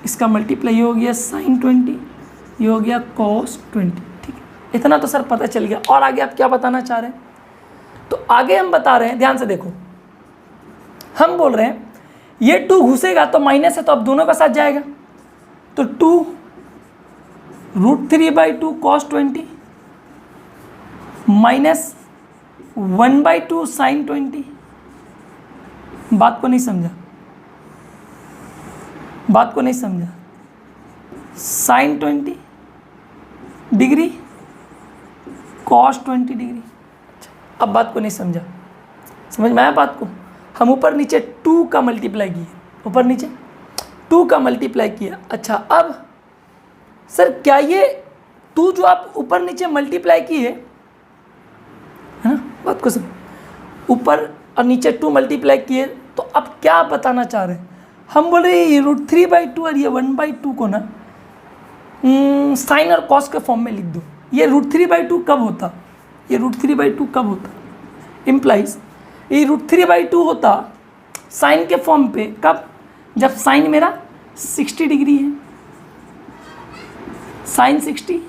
इसका मल्टीप्लाई, ये हो गया sin 20, ये हो गया cos 20, ठीक है। इतना तो सर पता चल गया, और आगे आप क्या बताना चाह रहे हैं, तो आगे हम बता रहे हैं, ध्यान से देखो, हम बोल रहे हैं ये 2 घुसेगा तो माइनस है, तो अब दोनों का साथ जाएगा, तो 2 √3/2 cos 20 माइनस 1/2 sin 20। बात को नहीं समझा, बात को नहीं समझा, sin 20 डिग्री cos 20 डिग्री। अब बात को नहीं समझा, समझ में आया बात को? हम ऊपर नीचे 2 का मल्टीप्लाई किए, ऊपर नीचे 2 का मल्टीप्लाई किया। अच्छा अब सर क्या ये 2 जो आप ऊपर नीचे मल्टीप्लाई किए है ना, बात को समझ, ऊपर और नीचे 2 मल्टीप्लाई किए, तो अब क्या बताना चाह रहे हैं? हम बोल रहे हैं ये √3/2 और ये 1/2 को ना साइन और कॉस के फॉर्म में लिख दो। ये √3/2 कब होता? ये √3/2 कब होता? इम्प्लाइज ये √3/2 होता साइन के फॉर्म पे कब? जब साइन मेरा 60 डिग्री है, साइन 60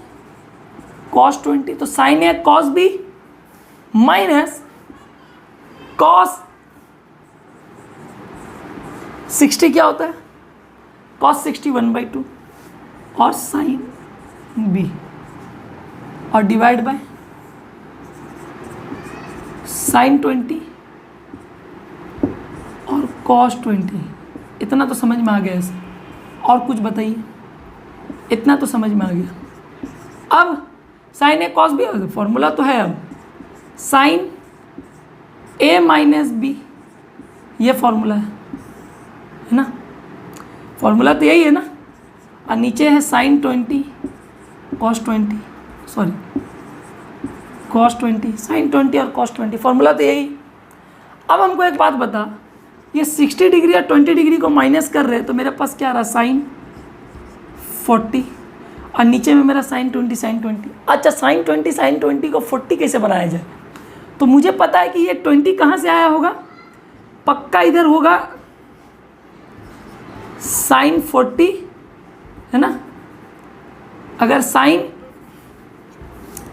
कॉस 20, तो साइन है कॉस बी माइनस कॉस 60 क्या होता है? कॉस 60 1/2 और साइन बी और डिवाइड बाय साइन 20 और कॉस 20। इतना तो समझ में आ गया इसे, और कुछ बताइए? इतना तो समझ में आ गया। अब साइन ए कॉस बी फॉर्मूला तो है, अब साइन ए माइनस बी ये फॉर्मूला है ना, फॉर्मूला तो यही है ना। और नीचे है sine 20 cos 20, sorry cos 20 sine 20 और कॉस 20, फॉर्मूला तो यही। अब हमको एक बात बता, ये 60 डिग्री और 20 डिग्री को माइनस कर रहे हैं, तो मेरे पास क्या आ रहा? साइन 40 और नीचे में मेरा साइन 20 साइन 20। अच्छा साइन 20 को 40 कैसे बनाया जाए? तो मुझे पता है कि ये 20 कहाँ से आया होगा, पक्का इधर होगा साइन 40 है ना। अगर साइन,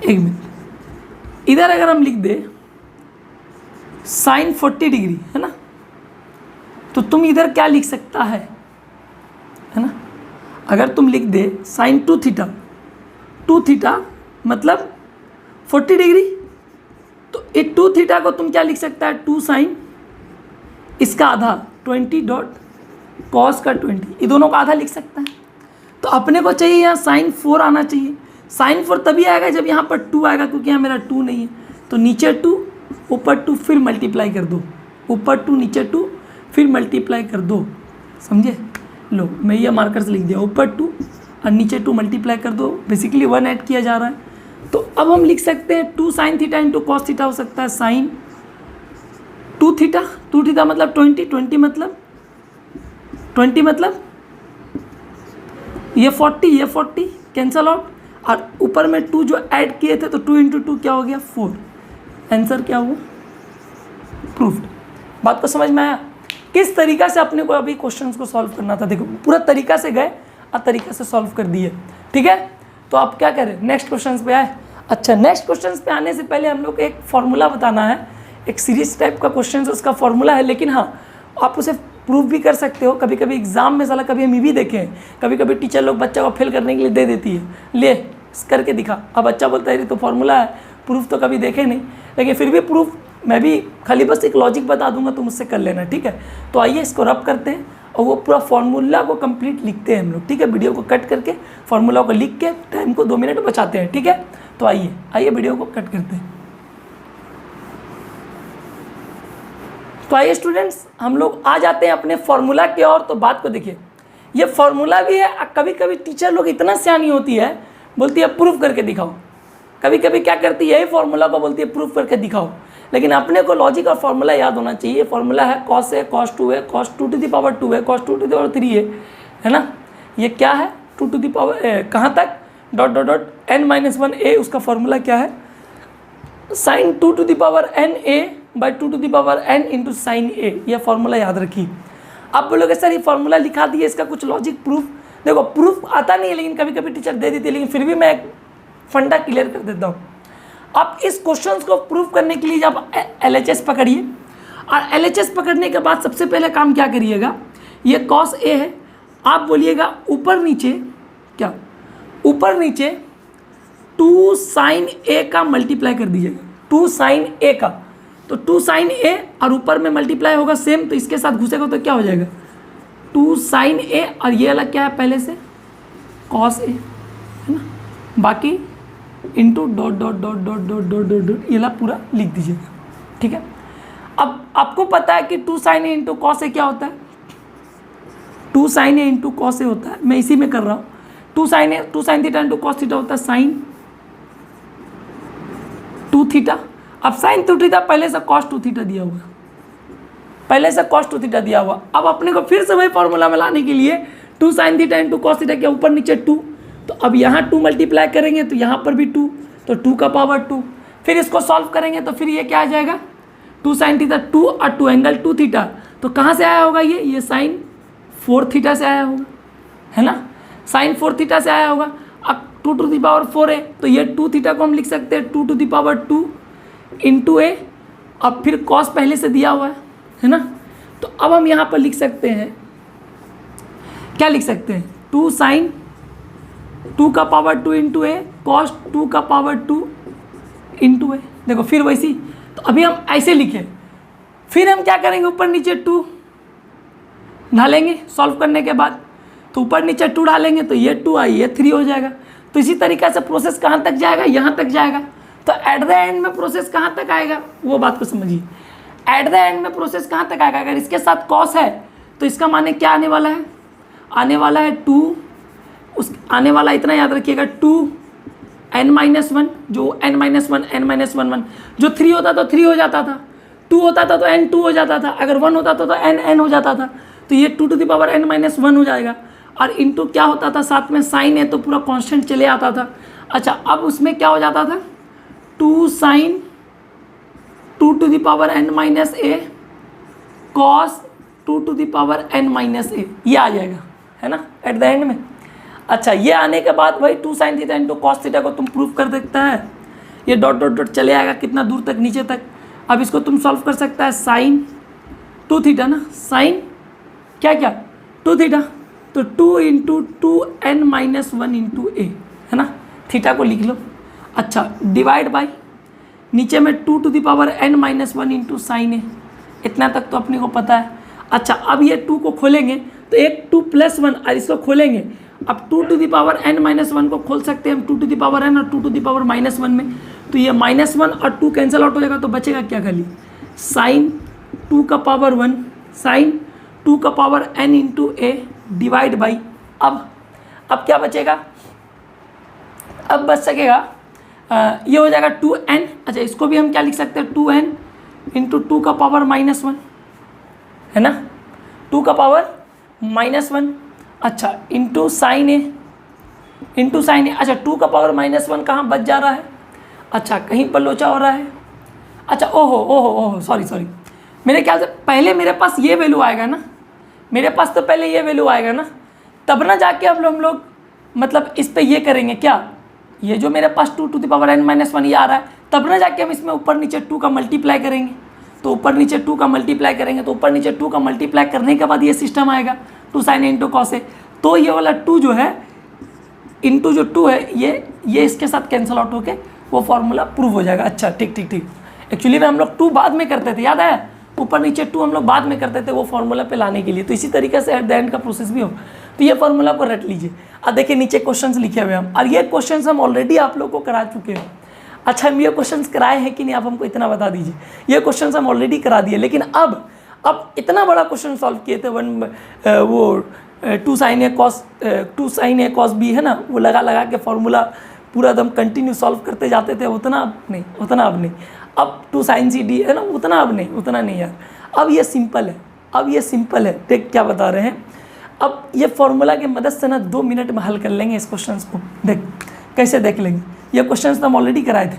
एक मिनट, इधर अगर हम लिख दे साइन 40 डिग्री है ना, तो तुम इधर क्या लिख सकता है ना? अगर तुम लिख दे साइन 2 थीटा मतलब 40 डिग्री, तो ये 2 थीटा को तुम क्या लिख सकता है? 2 साइन इसका आधा 20 डॉट कॉस का 20, ये दोनों का आधा लिख सकता है। तो अपने को चाहिए यहाँ साइन 4 आना चाहिए। साइन 4 तभी आएगा जब यहाँ पर 2 आएगा, क्योंकि यहाँ मेरा 2 नहीं है। तो नीचे 2 ऊपर 2 फिर मल्टीप्लाई कर दो, ऊपर 2 नीचे 2 फिर मल्टीप्लाई कर दो, समझे? लो मैं ये मार्कर से लिख दिया, ऊपर 2 और नीचे 2 मल्टीप्लाई कर दो, बेसिकली 1 ऐड किया जा रहा है। तो अब हम लिख सकते हैं 2 sine theta into cos theta हो सकता है साइन 2 थीटा मतलब 20 मतलब 20 मतलब ये 40 कैंसल आउट, और ऊपर में 2 जो ऐड किए थे तो 2 इंटू 2 क्या हो गया? 4। आंसर क्या हुआ? प्रूफ्ड। बात को समझ में आया? किस तरीका से अपने को अभी क्वेश्चंस को सॉल्व करना था, देखो पूरा तरीका से गए और तरीका से सॉल्व कर दिए, ठीक है। तो आप क्या करें, नेक्स्ट क्वेश्चंस पे आए। अच्छा नेक्स्ट क्वेश्चंस पे आने से पहले हम लोग को एक फॉर्मूला बताना है, एक सीरीज टाइप का क्वेश्चन उसका फॉर्मूला है, लेकिन हाँ आप उसे प्रूव भी कर सकते हो। कभी कभी एग्जाम में साला कभी हम ये भी देखे हैं, कभी कभी टीचर लोग बच्चा को फेल करने के लिए दे देती है, ले करके दिखा। अब बच्चा बोलता है ये तो फॉर्मूला है, प्रूफ तो कभी देखे नहीं, लेकिन फिर भी प्रूफ मैं भी खाली बस एक लॉजिक बता दूंगा, तुम उससे कर लेना, ठीक है। तो आइए इसको रब करते हैं और वो पूरा फॉर्मूला को कंप्लीट लिखते हैं हम लोग, ठीक है। वीडियो को कट करके फॉर्मूला को लिख के टाइम को 2 मिनट बचाते हैं, ठीक है। तो आइए वीडियो को कट करते हैं। तो आइए स्टूडेंट्स हम लोग आ जाते हैं अपने फॉर्मूला की ओर। तो बात को देखिए, ये फॉर्मूला भी है, कभी कभी टीचर लोग इतना सियानी होती है, बोलती है प्रूफ करके दिखाओ। कभी कभी क्या करती है, यही फॉर्मूला को बोलती है प्रूफ करके दिखाओ, लेकिन अपने को लॉजिक और फॉर्मूला याद होना चाहिए। ये फॉर्मूला है कॉस है, कॉस 2 है, कॉस 2 टू द पावर 2 है, कॉस 2 टू द पावर 3 है ना। ये क्या है 2 टू द पावर कहाँ तक dot dot dot n-1 a, उसका फॉर्मूला क्या है sine 2 to the power n a by 2 to the power n into sine a। यह फॉर्मूला याद रखिए। आप बोलोगे सर ये फॉर्मूला लिखा दिए, इसका कुछ लॉजिक प्रूफ, देखो प्रूफ आता नहीं है, लेकिन कभी कभी टीचर दे देती है, लेकिन फिर भी मैं एक फंडा क्लियर कर देता हूँ। आप इस क्वेश्चन को प्रूव करने के लिए जब LHS पकड़िए, और LHS पकड़ने के बाद सबसे पहले काम क्या करिएगा, ये कॉस a है, आप बोलिएगा ऊपर नीचे क्या, ऊपर नीचे 2 साइन a का मल्टीप्लाई कर दीजिएगा, 2 साइन a का, तो 2 साइन a और ऊपर में मल्टीप्लाई होगा सेम, तो इसके साथ घुसेगा तो क्या हो जाएगा 2 साइन a, और ये अलग क्या है पहले से कॉस a है ना, बाकी into dot dot dot dot dot dot dot dot ये ला पूरा लिख दीजिएगा, ठीक है। अब आपको पता है कि 2 sin a into cos A क्या होता है, 2 sin a into cos A होता है, मैं इसी में कर रहा हूँ। 2 sin theta into cos theta होता है साइन 2 थीटा। अब साइन 2 थीटा पहले से कॉस 2 थीटा दिया हुआ, पहले से कॉस 2 थीटा दिया हुआ। अब अपने को फिर से वही फॉर्मूला में लाने के लिए 2 sin theta into cos theta के ऊपर नीचे 2, तो अब यहाँ 2 मल्टीप्लाई करेंगे तो यहाँ पर भी 2, तो 2 का पावर 2। फिर इसको सॉल्व करेंगे तो फिर ये क्या आ जाएगा, 2 sin थीटा 2 और 2 एंगल 2 थीटा, तो कहाँ से आया होगा ये साइन 4 थीटा से आया होगा, है ना, साइन 4 थीटा से आया होगा। अब 2 टू द पावर 4 है तो ये 2 थीटा को हम लिख सकते हैं 2 टू द पावर 2 इंटू ए। अब फिर कॉस पहले से दिया हुआ है ना, तो अब हम यहाँ पर लिख सकते हैं, क्या लिख सकते हैं, 2 sin 2 का पावर 2 इंटू ए कॉस 2 का पावर 2 इंटू ए। देखो फिर वैसी, तो अभी हम ऐसे लिखे, फिर हम क्या करेंगे, ऊपर नीचे 2 डालेंगे सॉल्व करने के बाद, तो ऊपर नीचे 2 डालेंगे तो ये 2 आई, ये 3 हो जाएगा। तो इसी तरीके से प्रोसेस कहाँ तक जाएगा, यहाँ तक जाएगा। तो एट द एंड में प्रोसेस कहाँ तक आएगा, वो बात को समझिए। एट द एंड में प्रोसेस कहाँ तक आएगा, अगर इसके साथ कॉस है तो इसका माने क्या आने वाला है, आने वाला है 2, उस आने वाला इतना याद रखिएगा 2 n-1, जो n-1 n-1 जो 3 होता तो 3 हो जाता था, 2 होता था तो n2 हो जाता था, अगर 1 होता था तो n हो जाता था, तो ये 2 टू द पावर n-1 हो जाएगा। और इंटू क्या होता था, साथ में साइन है तो पूरा कांस्टेंट चले आता था। अच्छा अब उसमें क्या हो जाता था, 2 sin 2 to the power n-a cos 2 to the power n-a, ये आ जाएगा, है ना, एट द एंड में। अच्छा ये आने के बाद वही 2 sin theta into cos theta को तुम प्रूफ कर सकता है, ये डॉट डॉट डॉट चले आएगा कितना दूर तक, नीचे तक। अब इसको तुम सॉल्व कर सकता है, साइन 2 थीटा ना, साइन क्या क्या 2 थीटा, तो 2 इंटू 2n-1 इंटू ए, है ना, थीटा को लिख लो। अच्छा डिवाइड बाई नीचे में 2 to the power n-1 into sine A, इतना तक तो अपने को पता है। अच्छा अब ये 2 को खोलेंगे तो एक 2 + 1 और इसको खोलेंगे, अब 2 टू द पावर n-1 को खोल सकते हैं हम 2 टू द पावर n और 2 टू द पावर -1 में, तो ये -1 और 2 कैंसिल आउट हो जाएगा, तो बचेगा क्या खाली साइन 2 का पावर 1 साइन 2 का power n into A divide by, अब क्या बचेगा, अब बच सकेगा ये हो जाएगा 2n। अच्छा इसको भी हम क्या लिख सकते हैं, 2n इंटू 2 का पावर -1, है ना, 2 का पावर -1। अच्छा इंटू साइन ए, अच्छा 2 का पावर -1 कहाँ बच जा रहा है, अच्छा कहीं पर लोचा हो रहा है। अच्छा ओहो सॉरी, मेरे ख्याल से पहले मेरे पास ये वैल्यू आएगा ना, मेरे पास तो पहले ये वैल्यू आएगा ना, तब ना जाके अब हम लोग मतलब इस पे ये करेंगे क्या, ये जो मेरे पास 2 टू द पावर n-1 ये आ रहा है, तब ना जाके हम इसमें ऊपर नीचे 2 का मल्टीप्लाई करेंगे, तो ऊपर नीचे 2 का मल्टीप्लाई करेंगे, तो ऊपर नीचे 2 का मल्टीप्लाई करने के बाद ये सिस्टम आएगा 2 sin इंटू कॉस ए, तो ये वाला 2 जो है इंटू जो 2 है ये इसके साथ कैंसिल आउट होके वो फॉर्मूला प्रूव हो जाएगा। अच्छा ठीक, एक्चुअली में हम लोग 2 बाद में करते थे, याद आया, ऊपर नीचे 2 हम लोग बाद में करते थे वो फार्मूला पे लाने के लिए, तो इसी तरीके से एट द एंड का प्रोसेस भी हो। तो ये फार्मूला को रट लीजिए। अब देखिए नीचे क्वेश्चंस लिखे हुए हम, और ये क्वेश्चंस हम ऑलरेडी आप लोग को करा चुके हैं। अच्छा हम ये क्वेश्चंस कराए हैं कि नहीं, आप हमको इतना बता दीजिए। ये क्वेश्चंस हम ऑलरेडी करा दिए, लेकिन अब इतना बड़ा क्वेश्चन सॉल्व किए थे, वो 2 sin a cos b है ना, वो लगा के फॉर्मूला पूरा एकदम कंटिन्यू सॉल्व करते जाते थे, उतना अब नहीं। अब 2 sin c d है ना, उतना नहीं यार, अब ये सिंपल है। देख क्या बता रहे हैं, अब ये फॉर्मूला की मदद से ना 2 मिनट में हल कर लेंगे इस क्वेश्चन को। देख कैसे देख लेंगे, ये क्वेश्चन तो हम ऑलरेडी कराए थे।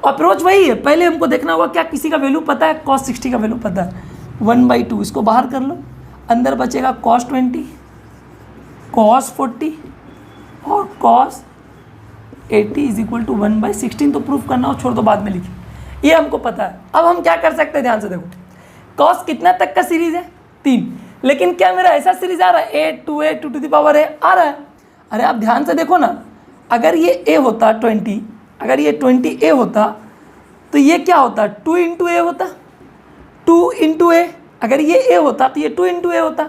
अप्रोच वही है, पहले हमको देखना होगा क्या किसी का वैल्यू पता है, cos 60 का वैल्यू पता है 1/2, इसको बाहर कर लो, अंदर बचेगा cos 20, cos 40 और cos 80 = 1/16। तो प्रूफ करना हो छोड़ दो, बाद में लिखिए, ये हमको पता है। अब हम क्या कर सकते हैं, ध्यान से देखो, cos कितना तक का सीरीज है 3, लेकिन क्या मेरा ऐसा सीरीज आ रहा है a 2a 2 to the power a आ रहा है। अरे आप ध्यान से देखो ना, अगर ये a होता 20, अगर ये 20a होता तो ये क्या होता 2 × a होता, 2 × a। अगर ये a होता तो ये 2 × a होता,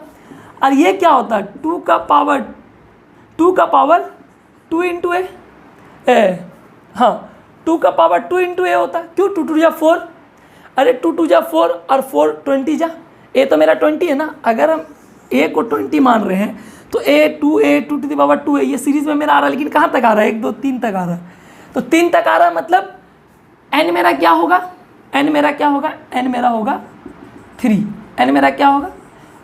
और ये क्या होता 2 का पावर 2 × a हाँ 2 का पावर 2 इंटू ए होता है। क्यों? 2 2 जा 4, अरे 2 2 जा 4 और 4 20 जा, ए तो मेरा 20 है ना। अगर हम ए को 20 मान रहे हैं तो ए 2 टू द पावर 2 है, ये सीरीज में मेरा आ रहा है, लेकिन कहाँ तक आ रहा है? 1 2 3 तक आ रहा है। तो 3 तक आ रहा है, मतलब एन मेरा क्या होगा? एन मेरा क्या होगा? एन मेरा होगा 3। एन मेरा क्या होगा?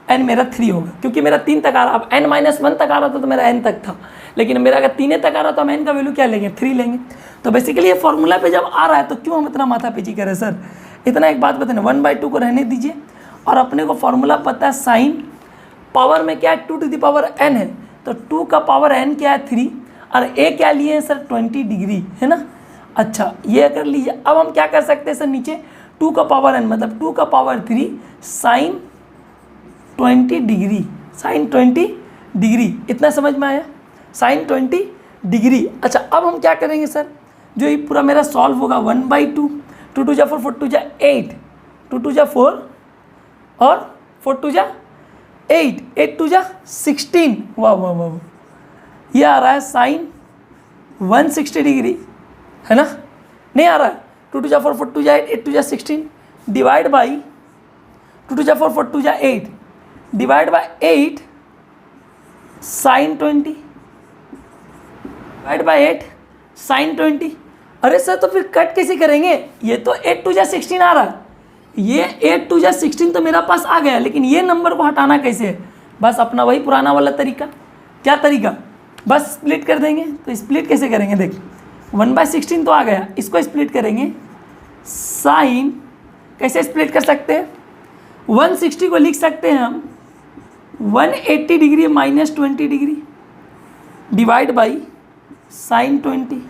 एन मेरा 3 होगा, क्योंकि मेरा 3 तक आ रहा। अब एन -1 तक आ रहा था तो मेरा एन तक था, लेकिन मेरा अगर 3 तक आ रहा तो हम एन का वैल्यू क्या लेंगे? 3 लेंगे। तो बेसिकली ये फॉर्मूला पे जब आ रहा है तो क्यों हम इतना माथापैची करें सर? इतना एक बात बताना, 1/2 को रहने दीजिए, और अपने को फॉर्मूला पता है साइन पावर में क्या है? 2 टू द पावर n है, तो 2 का पावर n क्या है? 3, और ए क्या लिए हैं सर? 20 डिग्री, है ना। अच्छा ये कर लीजिए। अब हम क्या कर सकते हैं सर? नीचे 2 का पावर n मतलब 2 का power 3 sine 20 degree, sine 20 degree, इतना समझ में आया? Sine 20 degree. अच्छा अब हम क्या करेंगे सर? जो ये पूरा मेरा सॉल्व होगा 1/2, 2 2 जा 4, 4 2 जा 8, 2 2 जा 4 और 4 2 जा 8, 8 2 जा 16, वाह वाह वाह, ये आ रहा है साइन 160 डिग्री, है ना। नहीं आ रहा है? 2 2 जा 4, 4 2 जा 8, 8 2 जा 16 डिवाइड बाई 2 2 जा 4, 4 2 जा 8 divide by 8 sine 20 divide by 8 sine 20। अरे सर तो फिर कट कैसे करेंगे? ये तो 8 2 जा 16 आ रहा है, ये 8 2 जा 16 तो मेरा पास आ गया, लेकिन ये नंबर को हटाना कैसे है? बस अपना वही पुराना वाला तरीका। क्या तरीका? बस स्प्लिट कर देंगे। तो स्प्लिट कैसे करेंगे? देख 1/16 तो आ गया, इसको स्प्लिट करेंगे साइन, कैसे स्प्लिट कर सकते हैं? 160 को लिख सकते हैं हम 180 degree minus 20 degree divide by sine 20।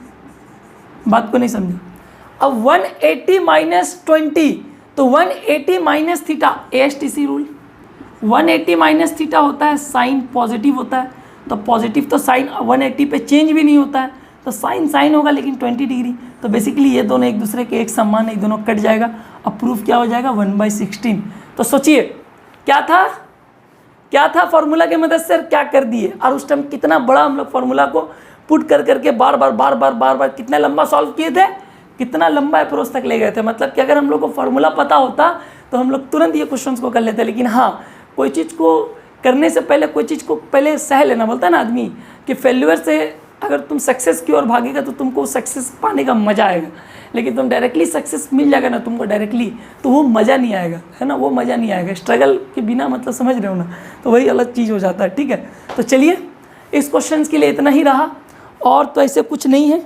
बात को नहीं समझे? अब 180 माइनस 20, तो 180 minus theta, ASTC rule, 180 minus theta होता है साइन पॉजिटिव होता है, तो पॉजिटिव तो साइन 180 पे चेंज भी नहीं होता है, तो साइन साइन होगा लेकिन 20 डिग्री। तो बेसिकली ये दोनों एक दूसरे के एक समान है, दोनों कट जाएगा। अब प्रूफ क्या हो जाएगा? 1/16। तो सोचिए क्या था फॉर्मूला की मदद से क्या कर दिए, और उस टाइम कितना बड़ा हम लोग फॉर्मूला को पुट कर करके बार बार कितना लंबा सॉल्व किए थे, कितना लंबा अप्रोच तक ले गए थे। मतलब कि अगर हम लोग को फॉर्मूला पता होता तो हम लोग तुरंत ये क्वेश्चंस को कर लेते। लेकिन हाँ, कोई चीज़ को करने से पहले कोई चीज़ को पहले सह लेना, बोलता है ना आदमी कि फेल्यूर से अगर तुम सक्सेस की ओर भागेगा तो तुमको सक्सेस पाने का मज़ा आएगा, लेकिन तुम डायरेक्टली सक्सेस मिल जाएगा ना तुमको डायरेक्टली, तो वो मज़ा नहीं आएगा, है ना, वो मज़ा नहीं आएगा। स्ट्रगल के बिना मतलब समझ रहे हो ना, तो वही अलग चीज़ हो जाता है। ठीक है, तो चलिए इस क्वेश्चन के लिए इतना ही रहा, और तो ऐसे कुछ नहीं है,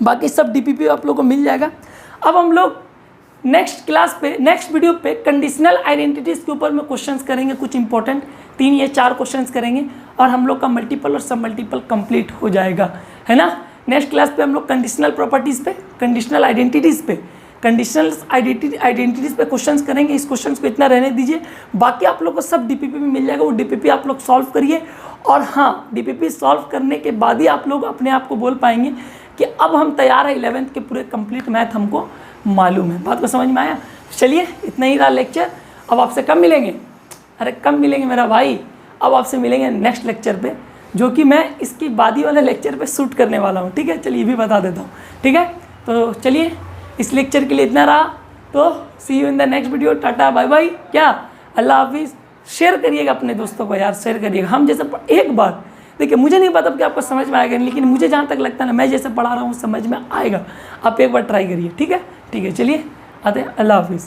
बाकी सब DPP आप लोग को मिल जाएगा। अब हम लोग नेक्स्ट क्लास पे, नेक्स्ट वीडियो पे कंडीशनल आइडेंटिटीज़ के ऊपर में क्वेश्चंस करेंगे, कुछ इंपॉर्टेंट 3 या 4 क्वेश्चंस करेंगे, और हम लोग का मल्टीपल और सब मल्टीपल कंप्लीट हो जाएगा, है ना। नेक्स्ट क्लास पे हम लोग कंडीशनल प्रॉपर्टीज़ पे, कंडीशनल आइडेंटिटीज़ पे, कंडीशनल आइडेंटिटीज़ पे क्वेश्चंस करेंगे। इस क्वेश्चन को इतना रहने दीजिए, बाकी आप लोग को सब DPP में मिल जाएगा, वो DPP आप लोग सॉल्व करिए। और हाँ, DPP सॉल्व करने के बाद ही आप लोग अपने आप को बोल पाएंगे कि अब हम तैयार है, 11th के पूरे कंप्लीट मैथ हमको मालूम है। बात को समझ में आया? चलिए इतना ही रहा लेक्चर। अब आपसे कब मिलेंगे? अरे कब मिलेंगे मेरा भाई? अब आपसे मिलेंगे नेक्स्ट लेक्चर पे, जो कि मैं इसकी बादी वाले लेक्चर पे शूट करने वाला हूँ। ठीक है, चलिए ये भी बता देता हूँ। ठीक है, तो चलिए इस लेक्चर के लिए इतना रहा, तो see you in the next video. Tata bye bye. क्या, अल्लाह हाफिज़। शेयर करिएगा अपने दोस्तों को यार, शेयर करिएगा। हम जैसे एक बार देखिए, मुझे नहीं पता कि आपको समझ में आएगा, लेकिन मुझे जहाँ तक लगता है ना, मैं जैसे पढ़ा रहा हूँ समझ में आएगा। आप एक बार ट्राई करिए। ठीक है, ठीक है, चलिए आते हैं। अल्लाह हाफिज़।